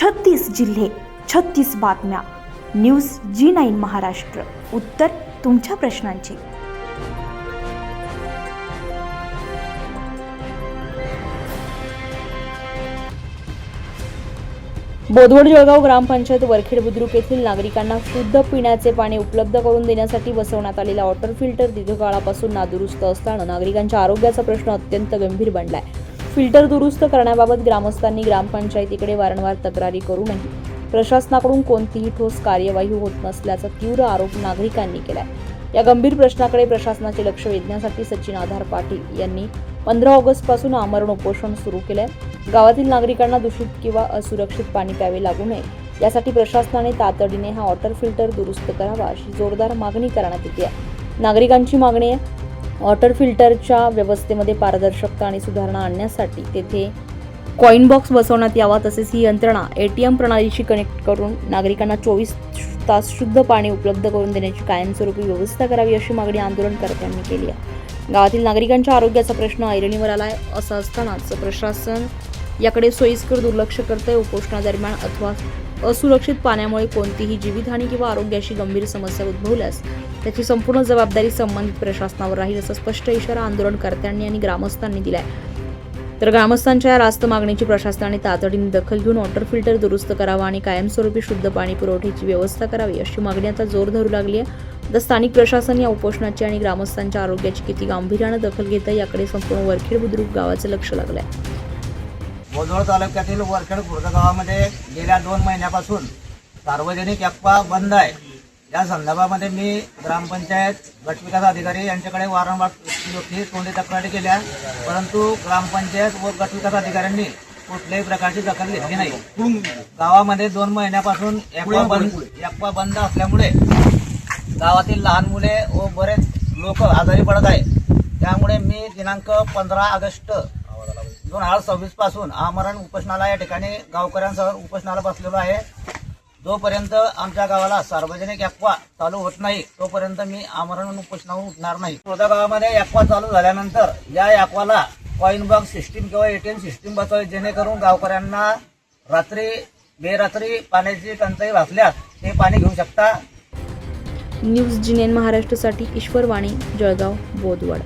36 जिल्हे, 36 बातम्या. News G9 Maharashtra. उत्तर तुमच्या प्रश्नांची. बोदवड जळगाव ग्रामपंचायत वरखेड बुद्रुक येथील नागरिकांना शुद्ध पिण्याचे पाणी उपलब्ध करून देण्यासाठी बसवण्यात आलेला वॉटर फिल्टर दीर्घकाळापासून नादुरुस्त असल्याने नागरिकांच्या आरोग्याचा प्रश्न अत्यंत गंभीर बनलाय. फिल्टर दुरुस्त करण्याबाबत ग्रामस्थांनी ग्रामपंचायतीकडे वारंवार तक्रारी करूनही प्रशासनाकडून कोणतीही ठोस कार्यवाही होत नसल्याचा तीव्र आरोप नागरिकांनी केलाय. या गंभीर प्रश्नाकडे प्रशासनाचे लक्ष वेधण्यासाठी सचिन आधार पाटील यांनी 15 ऑगस्ट पासून आमरण उपोषण सुरू केलंय. गावातील नागरिकांना दूषित किंवा असुरक्षित पाणी प्यावे लागू नये यासाठी प्रशासनाने तातडीने हा वॉटर फिल्टर दुरुस्त करावा अशी जोरदार मागणी करण्यात येते. नागरिकांची मागणी आहे वॉटर फिल्टरच्या व्यवस्थेमध्ये पारदर्शकता आणि सुधारणा आणण्यासाठी तेथे कॉइन बॉक्स बसवण्यात यावा. तसेच ही यंत्रणा ATM प्रणालीशी कनेक्ट करून नागरिकांना 24 तास शुद्ध पाणी उपलब्ध करून देण्याची कायमस्वरूपी व्यवस्था करावी अशी मागणी आंदोलनकर्त्यांनी केली आहे. गावातील नागरिकांच्या आरोग्याचा प्रश्न ऐरणीवर आलाय. असं असतानाच प्रशासन याकडे सोयीस्कर दुर्लक्ष करतंय. उपोषणादरम्यान अथवा असुरक्षित पाण्यामुळे कोणतीही जीवितहानी किंवा आरोग्याशी गंभीर समस्या उद्भवल्यास त्याची संपूर्ण जबाबदारी संबंधित प्रशासनावर राहील असा स्पष्ट इशारा आंदोलनकर्त्यांनी आणि ग्रामस्थांनी दिलाय. तर ग्रामस्थांच्या या रास्त मागणीची प्रशासनाने तातडीने दखल घेऊन वॉटर फिल्टर दुरुस्त करावा आणि कायमस्वरूपी शुद्ध पाणी पुरवठ्याची व्यवस्था करावी अशी मागणी आता जोर धरू लागली आहे. तर स्थानिक प्रशासन या उपोषणाची आणि ग्रामस्थांच्या आरोग्याची किती गांभीर्याने दखल घेत आहे याकडे संपूर्ण वरखेड बुद्रुक गावाचं लक्ष लागलंय. बोदवड तालुक्यातील वरखेड खुर्द गावामध्ये गेल्या 2 महिन्यापासून सार्वजनिक ॲक्वा बंद आहे. या संदर्भामध्ये मी ग्रामपंचायत गटविकास अधिकारी यांच्याकडे वारंवार तोंडी तक्रारी केल्या, परंतु ग्रामपंचायत व गटविकास अधिकाऱ्यांनी कुठल्याही प्रकारची दखल घेतली नाही. गावामध्ये 2 महिन्यापासून ॲक्वा बंद असल्यामुळे गावातील लहान मुले व बरेच लोक आजारी पडत आहेत. त्यामुळे मी दिनांक 15 ऑगस्ट 2026 पासून आमरण उपोषणाला या ठिकाणी गावकऱ्यांसह उपोषणाला बसलेलो आहे. जोपर्यंत आमच्या गावाला सार्वजनिक ॲक्वा चालू होत नाही तोपर्यंत मी आमरण उपोषणावर उठणार नाही. खुर्दा गावामध्ये ॲक्वा चालू झाल्यानंतर या ॲक्वाला कॉइन बॉक्स सिस्टीम किंवा ATM सिस्टीम बसवावी, जेणेकरून गावकऱ्यांना रात्री बेरात्री पाण्याची टंचाई भासल्यास ते पाणी घेऊ शकता. न्यूज G9 महाराष्ट्रासाठी ईश्वर वाणी, जळगाव, बोदवड.